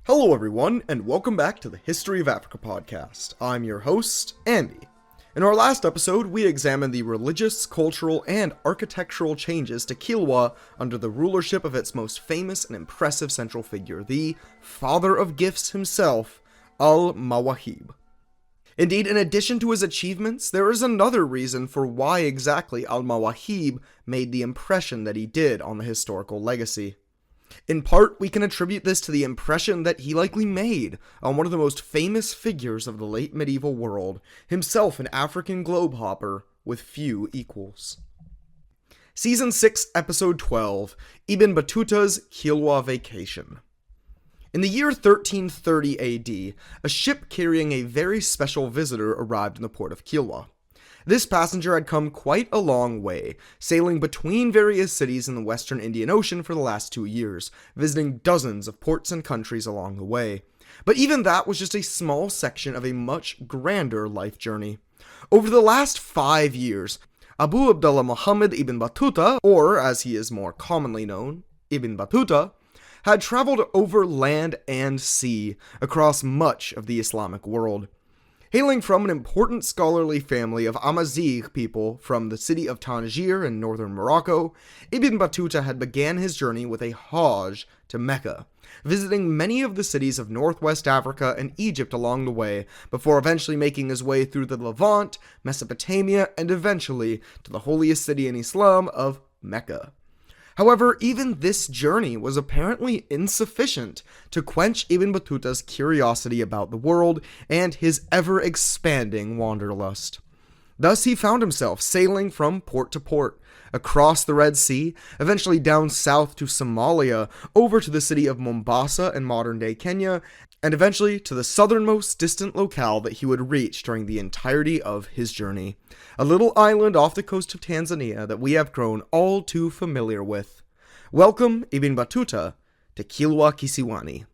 Hello everyone, and welcome back to the History of Africa podcast. I'm your host, Andy. In our last episode, we examined the religious, cultural, and architectural changes to Kilwa under the rulership of its most famous and impressive central figure, the father of gifts himself, Al-Mawahib. Indeed, in addition to his achievements, there is another reason for why exactly Al-Mawahib made the impression that he did on the historical legacy. In part, we can attribute this to the impression that he likely made on one of the most famous figures of the late medieval world, himself an African globehopper with few equals. Season 6, Episode 12, Ibn Battuta's Kilwa Vacation. In the year 1330 AD, a ship carrying a very special visitor arrived in the port of Kilwa. This passenger had come quite a long way, sailing between various cities in the western Indian Ocean for the last 2 years, visiting dozens of ports and countries along the way. But even that was just a small section of a much grander life journey. Over the last 5 years, Abu Abdullah Muhammad Ibn Battuta, or as he is more commonly known, Ibn Battuta, had traveled over land and sea across much of the Islamic world. Hailing from an important scholarly family of Amazigh people from the city of Tangier in northern Morocco, Ibn Battuta had began his journey with a Hajj to Mecca, visiting many of the cities of northwest Africa and Egypt along the way, before eventually making his way through the Levant, Mesopotamia, and eventually to the holiest city in Islam of Mecca. However, even this journey was apparently insufficient to quench Ibn Battuta's curiosity about the world and his ever-expanding wanderlust. Thus, he found himself sailing from port to port, across the Red Sea, eventually down south to Somalia, over to the city of Mombasa in modern-day Kenya, and eventually to the southernmost distant locale that he would reach during the entirety of his journey, a little island off the coast of Tanzania that we have grown all too familiar with. Welcome, Ibn Battuta, to Kilwa Kisiwani.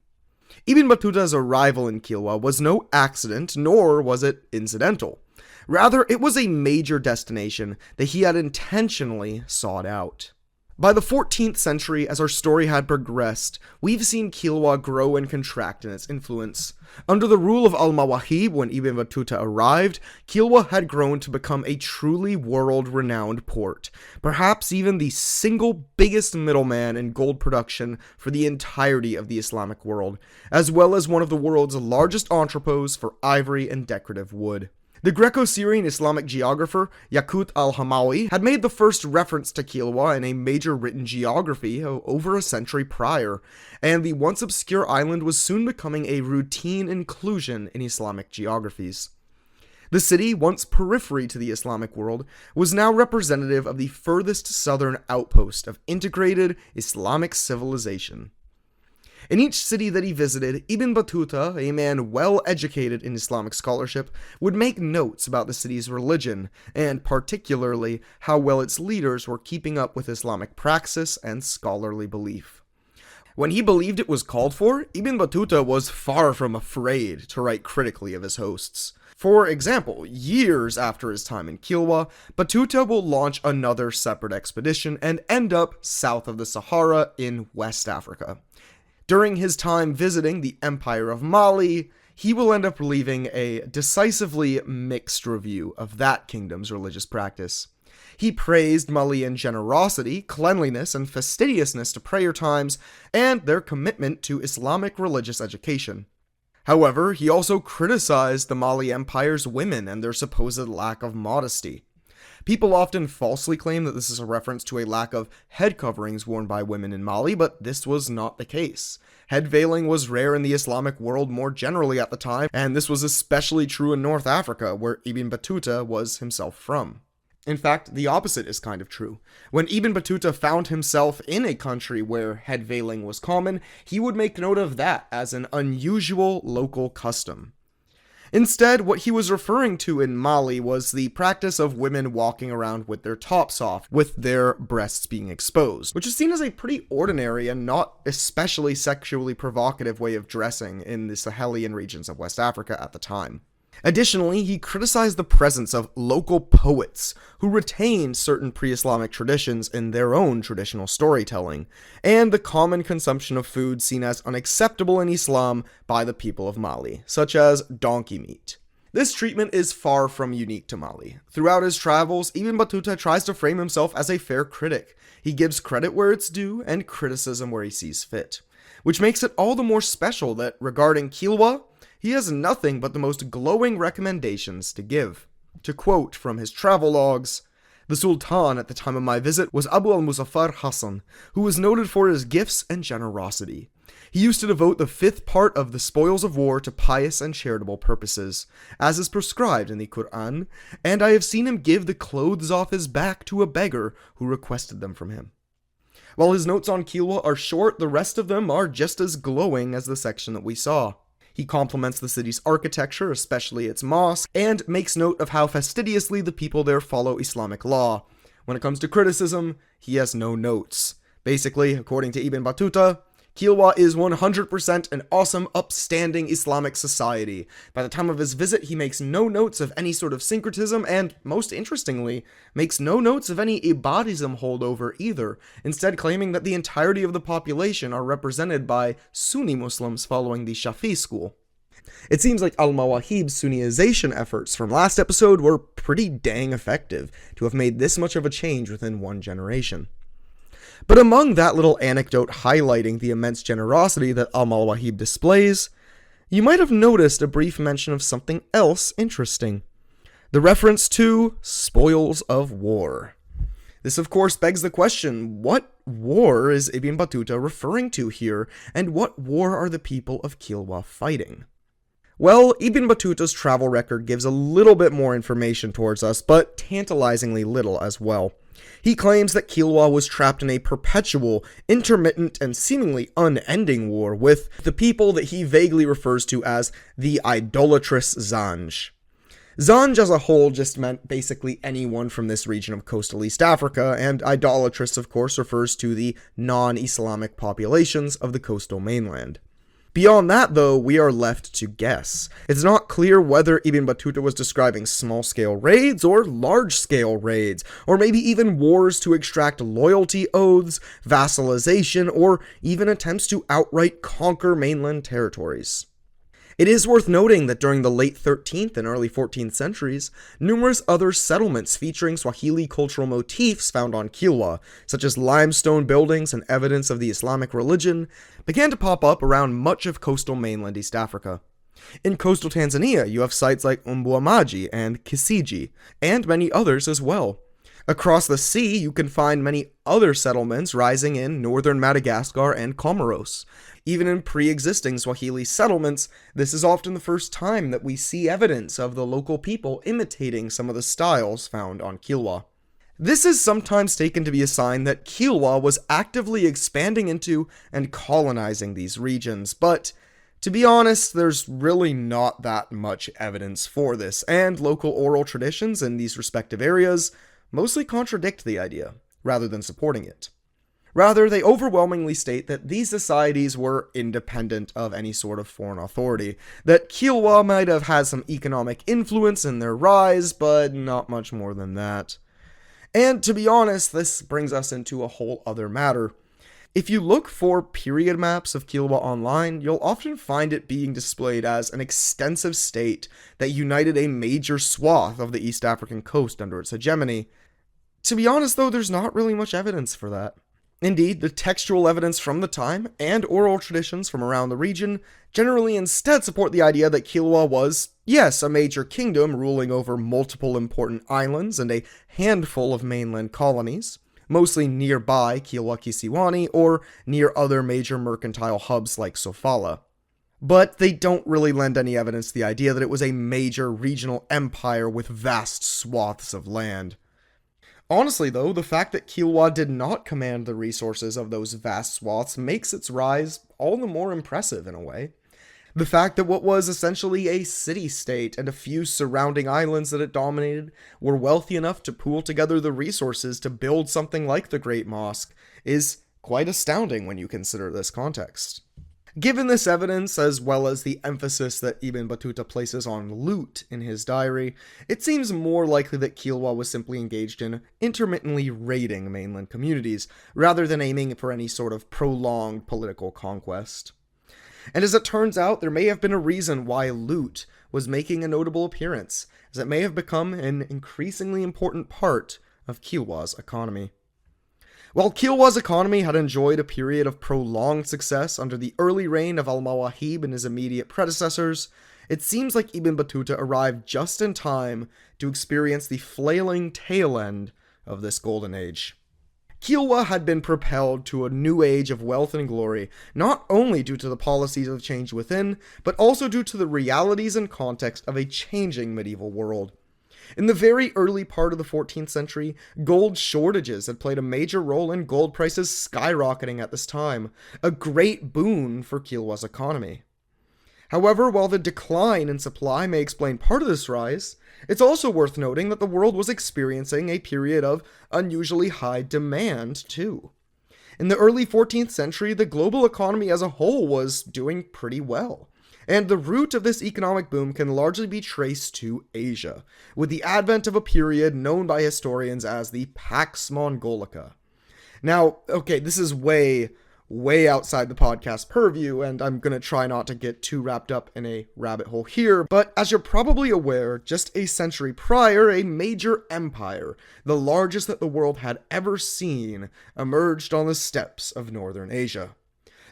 Ibn Battuta's arrival in Kilwa was no accident, nor was it incidental. Rather, it was a major destination that he had intentionally sought out. By the 14th century, as our story had progressed, we've seen Kilwa grow and contract in its influence. Under the rule of Al-Mawahib, when Ibn Battuta arrived, Kilwa had grown to become a truly world-renowned port, perhaps even the single biggest middleman in gold production for the entirety of the Islamic world, as well as one of the world's largest entrepôts for ivory and decorative wood. The Greco-Syrian Islamic geographer Yaqut al-Hamawi had made the first reference to Kilwa in a major written geography over a century prior, and the once obscure island was soon becoming a routine inclusion in Islamic geographies. The city, once periphery to the Islamic world, was now representative of the furthest southern outpost of integrated Islamic civilization. In each city that he visited, Ibn Battuta, a man well educated in Islamic scholarship, would make notes about the city's religion, and particularly how well its leaders were keeping up with Islamic praxis and scholarly belief. When he believed it was called for, Ibn Battuta was far from afraid to write critically of his hosts. For example, years after his time in Kilwa, Battuta will launch another separate expedition and end up south of the Sahara in West Africa. During his time visiting the Empire of Mali, he will end up leaving a decisively mixed review of that kingdom's religious practice. He praised Malian generosity, cleanliness, and fastidiousness to prayer times, and their commitment to Islamic religious education. However, he also criticized the Mali Empire's women and their supposed lack of modesty. People often falsely claim that this is a reference to a lack of head coverings worn by women in Mali, but this was not the case. Head veiling was rare in the Islamic world more generally at the time, and this was especially true in North Africa, where Ibn Battuta was himself from. In fact, the opposite is kind of true. When Ibn Battuta found himself in a country where head veiling was common, he would make note of that as an unusual local custom. Instead, what he was referring to in Mali was the practice of women walking around with their tops off, with their breasts being exposed, which is seen as a pretty ordinary and not especially sexually provocative way of dressing in the Sahelian regions of West Africa at the time. Additionally, he criticized the presence of local poets who retained certain pre-Islamic traditions in their own traditional storytelling, and the common consumption of food seen as unacceptable in Islam by the people of Mali, such as donkey meat. This treatment is far from unique to Mali. Throughout his travels, Ibn Battuta tries to frame himself as a fair critic. He gives credit where it's due and criticism where he sees fit, which makes it all the more special that regarding Kilwa, he has nothing but the most glowing recommendations to give. To quote from his travelogues, "The Sultan at the time of my visit was Abu al-Muzaffar Hassan, who was noted for his gifts and generosity. He used to devote the fifth part of the spoils of war to pious and charitable purposes, as is prescribed in the Quran, and I have seen him give the clothes off his back to a beggar who requested them from him." While his notes on Kilwa are short, the rest of them are just as glowing as the section that we saw. He compliments the city's architecture, especially its mosque, and makes note of how fastidiously the people there follow Islamic law. When it comes to criticism, he has no notes. Basically, according to Ibn Battuta, Kilwa is 100% an awesome, upstanding Islamic society. By the time of his visit, he makes no notes of any sort of syncretism, and, most interestingly, makes no notes of any Ibadism holdover either, instead claiming that the entirety of the population are represented by Sunni Muslims following the Shafi school. It seems like Al-Mawahib's Sunniization efforts from last episode were pretty dang effective to have made this much of a change within one generation. But among that little anecdote highlighting the immense generosity that Al-Mawahib displays, you might have noticed a brief mention of something else interesting. The reference to spoils of war. This of course begs the question, what war is Ibn Battuta referring to here, and what war are the people of Kilwa fighting? Well, Ibn Battuta's travel record gives a little bit more information towards us, but tantalizingly little as well. He claims that Kilwa was trapped in a perpetual, intermittent, and seemingly unending war with the people that he vaguely refers to as the idolatrous Zanj. Zanj as a whole just meant basically anyone from this region of coastal East Africa, and idolatrous of course refers to the non-Islamic populations of the coastal mainland. Beyond that, though, we are left to guess. It's not clear whether Ibn Battuta was describing small-scale raids or large-scale raids, or maybe even wars to extract loyalty oaths, vassalization, or even attempts to outright conquer mainland territories. It is worth noting that during the late 13th and early 14th centuries, numerous other settlements featuring Swahili cultural motifs found on Kilwa, such as limestone buildings and evidence of the Islamic religion, began to pop up around much of coastal mainland East Africa. In coastal Tanzania, you have sites like Umbuamaji and Kisiji, and many others as well. Across the sea, you can find many other settlements rising in northern Madagascar and Comoros. Even in pre-existing Swahili settlements, this is often the first time that we see evidence of the local people imitating some of the styles found on Kilwa. This is sometimes taken to be a sign that Kilwa was actively expanding into and colonizing these regions, but to be honest, there's really not that much evidence for this, and local oral traditions in these respective areas mostly contradict the idea, rather than supporting it. Rather, they overwhelmingly state that these societies were independent of any sort of foreign authority, that Kilwa might have had some economic influence in their rise, but not much more than that. And to be honest, this brings us into a whole other matter. If you look for period maps of Kilwa online, you'll often find it being displayed as an extensive state that united a major swath of the East African coast under its hegemony. To be honest though, there's not really much evidence for that. Indeed, the textual evidence from the time, and oral traditions from around the region, generally instead support the idea that Kilwa was, yes, a major kingdom ruling over multiple important islands and a handful of mainland colonies, mostly nearby Kilwa Kisiwani or near other major mercantile hubs like Sofala. But they don't really lend any evidence to the idea that it was a major regional empire with vast swaths of land. Honestly though, the fact that Kilwa did not command the resources of those vast swaths makes its rise all the more impressive in a way. The fact that what was essentially a city-state and a few surrounding islands that it dominated were wealthy enough to pool together the resources to build something like the Great Mosque is quite astounding when you consider this context. Given this evidence, as well as the emphasis that Ibn Battuta places on loot in his diary, it seems more likely that Kilwa was simply engaged in intermittently raiding mainland communities, rather than aiming for any sort of prolonged political conquest. And as it turns out, there may have been a reason why loot was making a notable appearance, as it may have become an increasingly important part of Kilwa's economy. While Kilwa's economy had enjoyed a period of prolonged success under the early reign of Al-Mawahib and his immediate predecessors, it seems like Ibn Battuta arrived just in time to experience the flailing tail end of this golden age. Kilwa had been propelled to a new age of wealth and glory, not only due to the policies of change within, but also due to the realities and context of a changing medieval world. In the very early part of the 14th century, gold shortages had played a major role in gold prices skyrocketing at this time, a great boon for Kilwa's economy. However, while the decline in supply may explain part of this rise, it's also worth noting that the world was experiencing a period of unusually high demand, too. In the early 14th century, the global economy as a whole was doing pretty well. And the root of this economic boom can largely be traced to Asia, with the advent of a period known by historians as the Pax Mongolica. Now, okay, this is way outside the podcast purview, and I'm gonna try not to get too wrapped up in a rabbit hole here, but as you're probably aware, just a century prior, a major empire, the largest that the world had ever seen, emerged on the steppes of northern Asia.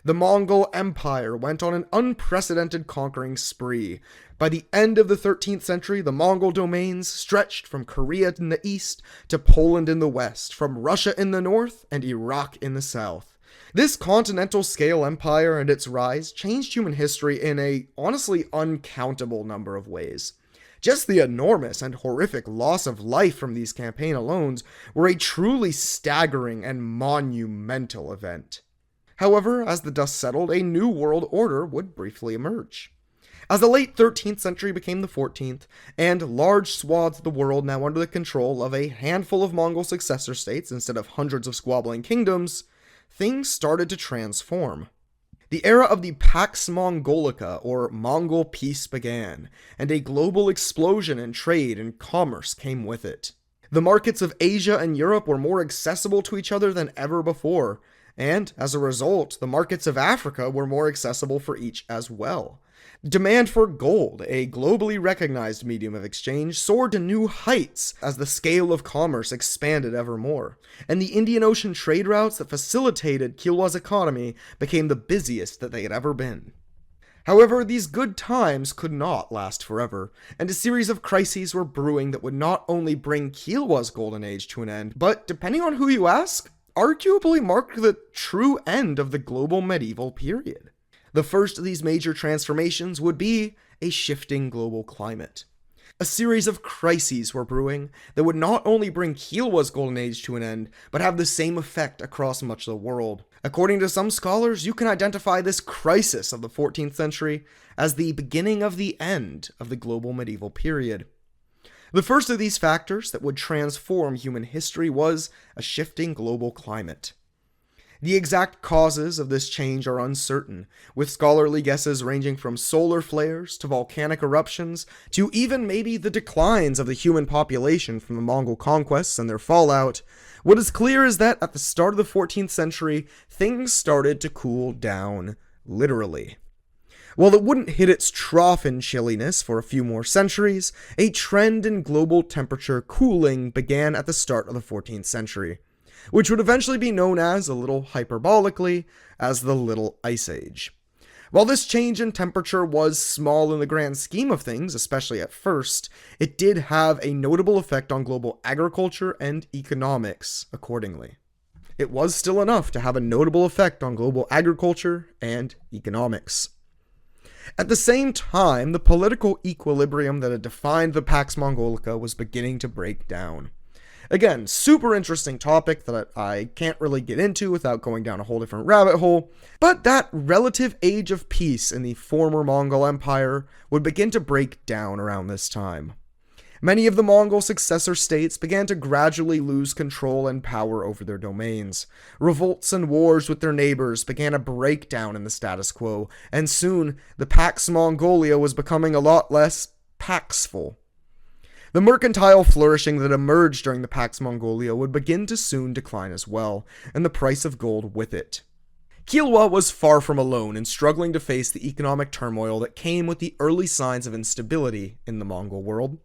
The Mongol Empire went on an unprecedented conquering spree. By the end of the 13th century, the Mongol domains stretched from Korea in the east to Poland in the west, from Russia in the north and Iraq in the south. This continental-scale empire and its rise changed human history in a, honestly, uncountable number of ways. Just the enormous and horrific loss of life from these campaign alone were a truly staggering and monumental event. However, as the dust settled, a new world order would briefly emerge. As the late 13th century became the 14th, and large swaths of the world now under the control of a handful of Mongol successor states instead of hundreds of squabbling kingdoms, things started to transform. The era of the Pax Mongolica, or Mongol peace, began, and a global explosion in trade and commerce came with it. The markets of Asia and Europe were more accessible to each other than ever before, and as a result, the markets of Africa were more accessible for each as well. Demand for gold, a globally recognized medium of exchange, soared to new heights as the scale of commerce expanded ever more, and the Indian Ocean trade routes that facilitated Kilwa's economy became the busiest that they had ever been. However, these good times could not last forever, and a series of crises were brewing that would not only bring Kilwa's golden age to an end, but, depending on who you ask, arguably marked the true end of the global medieval period. The first of these major transformations would be a shifting global climate. A series of crises were brewing that would not only bring Kilwa's golden age to an end, but have the same effect across much of the world. According to some scholars, you can identify this crisis of the 14th century as the beginning of the end of the global medieval period. The first of these factors that would transform human history was a shifting global climate. The exact causes of this change are uncertain, with scholarly guesses ranging from solar flares to volcanic eruptions to even maybe the declines of the human population from the Mongol conquests and their fallout. What is clear is that at the start of the 14th century, things started to cool down, literally. While it wouldn't hit its trough in chilliness for a few more centuries, a trend in global temperature cooling began at the start of the 14th century, which would eventually be known as, a little hyperbolically, as the Little Ice Age. While this change in temperature was small in the grand scheme of things, especially at first, it did have a notable effect on global agriculture and economics accordingly. It was still enough to have a notable effect on global agriculture and economics. At the same time, the political equilibrium that had defined the Pax Mongolica was beginning to break down. Again, super interesting topic that I can't really get into without going down a whole different rabbit hole, but that relative age of peace in the former Mongol Empire would begin to break down around this time. Many of the Mongol successor states began to gradually lose control and power over their domains. Revolts and wars with their neighbors began a breakdown in the status quo, and soon the Pax Mongolia was becoming a lot less Paxful. The mercantile flourishing that emerged during the Pax Mongolia would begin to soon decline as well, and the price of gold with it. Kilwa was far from alone in struggling to face the economic turmoil that came with the early signs of instability in the Mongol world.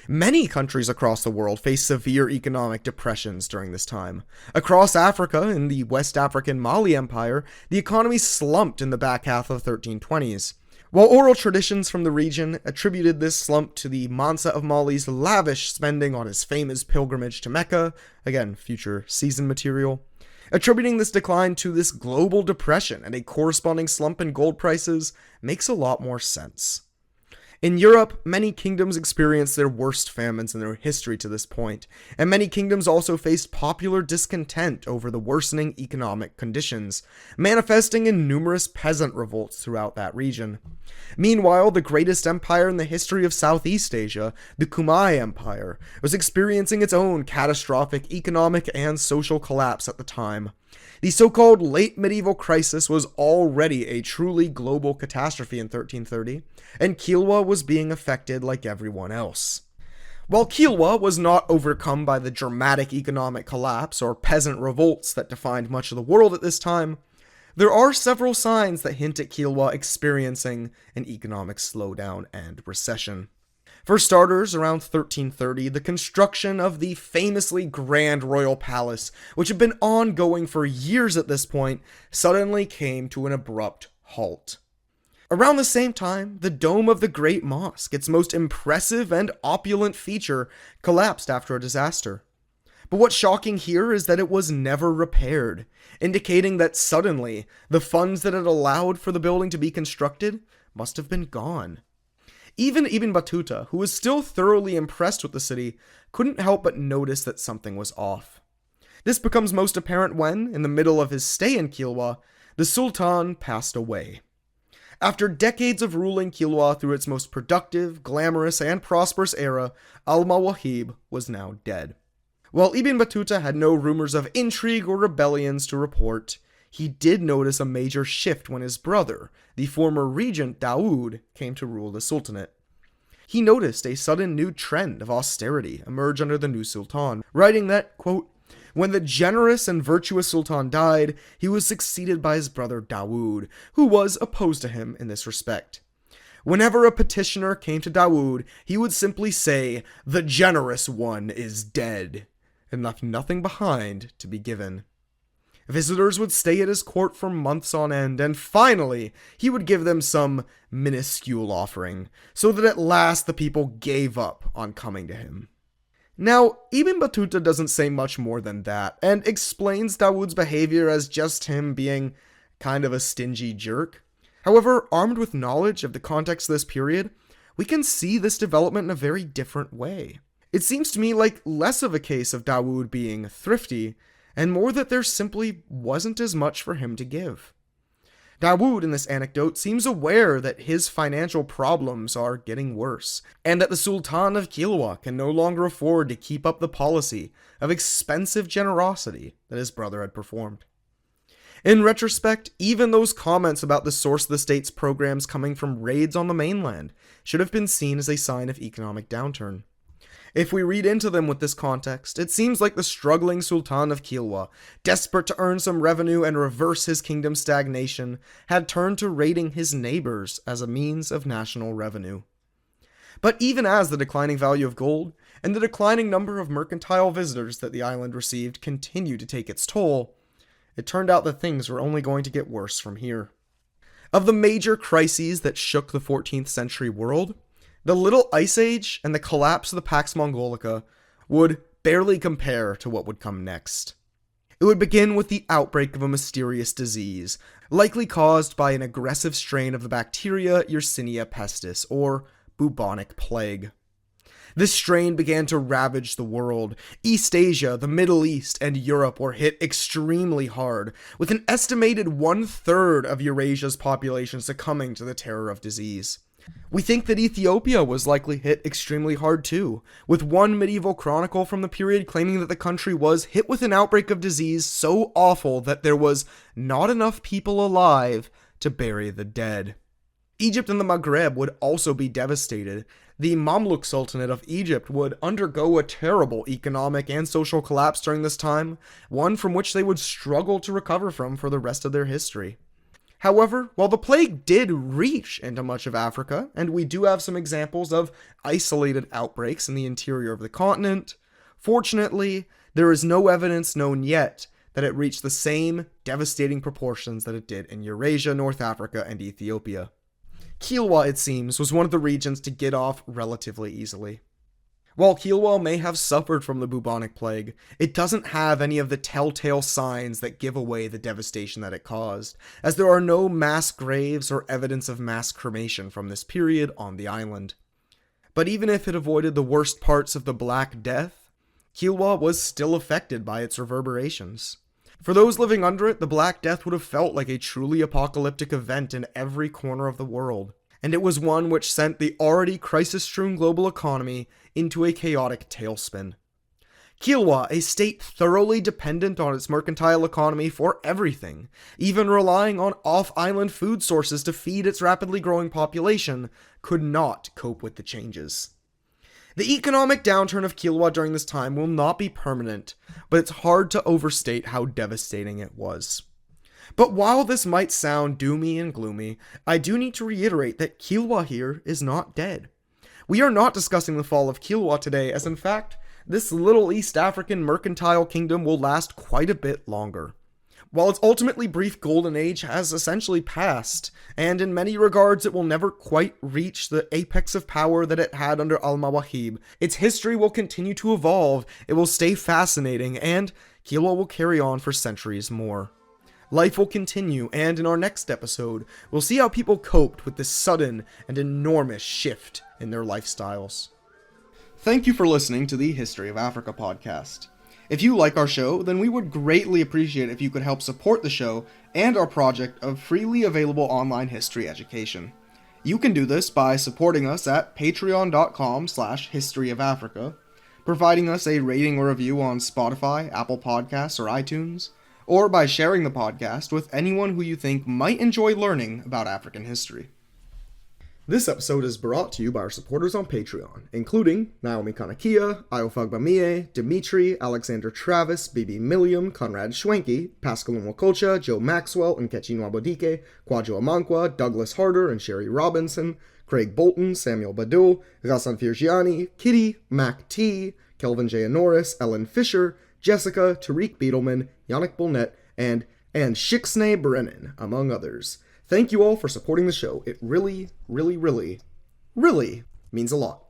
Many countries across the world faced severe economic depressions during this time. Across Africa, in the West African Mali Empire, the economy slumped in the back half of the 1320s. While oral traditions from the region attributed this slump to the Mansa of Mali's lavish spending on his famous pilgrimage to Mecca, again, future season material, attributing this decline to this global depression and a corresponding slump in gold prices makes a lot more sense. In Europe, many kingdoms experienced their worst famines in their history to this point, and many kingdoms also faced popular discontent over the worsening economic conditions, manifesting in numerous peasant revolts throughout that region. Meanwhile, the greatest empire in the history of Southeast Asia, the Kumeyaay Empire, was experiencing its own catastrophic economic and social collapse at the time. The so-called late medieval crisis was already a truly global catastrophe in 1330, and Kilwa was being affected like everyone else. While Kilwa was not overcome by the dramatic economic collapse or peasant revolts that defined much of the world at this time, there are several signs that hint at Kilwa experiencing an economic slowdown and recession. For starters, around 1330, the construction of the famously grand royal palace, which had been ongoing for years at this point, suddenly came to an abrupt halt. Around the same time, the dome of the Great Mosque, its most impressive and opulent feature, collapsed after a disaster. But what's shocking here is that it was never repaired, indicating that suddenly, the funds that had allowed for the building to be constructed must have been gone. Even Ibn Battuta, who was still thoroughly impressed with the city, couldn't help but notice that something was off. This becomes most apparent when, in the middle of his stay in Kilwa, the Sultan passed away. After decades of ruling Kilwa through its most productive, glamorous, and prosperous era, Al-Mawahib was now dead. While Ibn Battuta had no rumors of intrigue or rebellions to report, he did notice a major shift when his brother, the former regent Dawood, came to rule the Sultanate. He noticed a sudden new trend of austerity emerge under the new Sultan, writing that, quote, "When the generous and virtuous Sultan died, he was succeeded by his brother Dawood, who was opposed to him in this respect. Whenever a petitioner came to Dawood, he would simply say, 'The generous one is dead,' and left nothing behind to be given. Visitors would stay at his court for months on end, and finally, he would give them some minuscule offering, so that at last the people gave up on coming to him." Now, Ibn Battuta doesn't say much more than that, and explains Dawood's behavior as just him being kind of a stingy jerk. However, armed with knowledge of the context of this period, we can see this development in a very different way. It seems to me like less of a case of Dawood being thrifty, and more that there simply wasn't as much for him to give. Dawood, in this anecdote, seems aware that his financial problems are getting worse, and that the Sultan of Kilwa can no longer afford to keep up the policy of expensive generosity that his brother had performed. In retrospect, even those comments about the source of the state's programs coming from raids on the mainland should have been seen as a sign of economic downturn. If we read into them with this context, it seems like the struggling Sultan of Kilwa, desperate to earn some revenue and reverse his kingdom's stagnation, had turned to raiding his neighbors as a means of national revenue. But even as the declining value of gold and the declining number of mercantile visitors that the island received continued to take its toll, it turned out that things were only going to get worse from here. Of the major crises that shook the 14th century world, the Little Ice Age and the collapse of the Pax Mongolica would barely compare to what would come next. It would begin with the outbreak of a mysterious disease, likely caused by an aggressive strain of the bacteria Yersinia pestis, or bubonic plague. This strain began to ravage the world. East Asia, the Middle East, and Europe were hit extremely hard, with an estimated 1/3 of Eurasia's population succumbing to the terror of disease. We think that Ethiopia was likely hit extremely hard too, with one medieval chronicle from the period claiming that the country was hit with an outbreak of disease so awful that there was not enough people alive to bury the dead. Egypt and the Maghreb would also be devastated. The Mamluk Sultanate of Egypt would undergo a terrible economic and social collapse during this time, one from which they would struggle to recover from for the rest of their history. However, while the plague did reach into much of Africa, and we do have some examples of isolated outbreaks in the interior of the continent, fortunately, there is no evidence known yet that it reached the same devastating proportions that it did in Eurasia, North Africa, and Ethiopia. Kilwa, it seems, was one of the regions to get off relatively easily. While Kilwa may have suffered from the bubonic plague, it doesn't have any of the telltale signs that give away the devastation that it caused, as there are no mass graves or evidence of mass cremation from this period on the island. But even if it avoided the worst parts of the Black Death, Kilwa was still affected by its reverberations. For those living under it, the Black Death would have felt like a truly apocalyptic event in every corner of the world, and it was one which sent the already crisis-strewn global economy into a chaotic tailspin. Kilwa, a state thoroughly dependent on its mercantile economy for everything, even relying on off-island food sources to feed its rapidly growing population, could not cope with the changes. The economic downturn of Kilwa during this time will not be permanent, but it's hard to overstate how devastating it was. But while this might sound doomy and gloomy, I do need to reiterate that Kilwa here is not dead. We are not discussing the fall of Kilwa today, as in fact, this little East African mercantile kingdom will last quite a bit longer. While its ultimately brief golden age has essentially passed, and in many regards it will never quite reach the apex of power that it had under Al-Mawahib, its history will continue to evolve, it will stay fascinating, and Kilwa will carry on for centuries more. Life will continue, and in our next episode, we'll see how people coped with this sudden and enormous shift in their lifestyles. Thank you for listening to the History of Africa podcast. If you like our show, then we would greatly appreciate if you could help support the show and our project of freely available online history education. You can do this by supporting us at patreon.com/historyofafrica, providing us a rating or review on Spotify, Apple Podcasts, or iTunes, or by sharing the podcast with anyone who you think might enjoy learning about African history. This episode is brought to you by our supporters on Patreon, including Naomi Kanakia, Iofagbamie, Dimitri, Alexander Travis, Bibi Milliam, Conrad Schwenke, Pascal Nwakocha, Joe Maxwell, Nkechi Nwabodike, Kwajo Amankwa, Douglas Harder and Sherry Robinson, Craig Bolton, Samuel Badou, Ghassan Firjiani, Kitty, Mac T, Kelvin J. Norris, Ellen Fisher, Jessica, Tariq Beetleman, Yannick Bolnet, and Shixnay Brennan, among others. Thank you all for supporting the show. It really, really, really, really means a lot.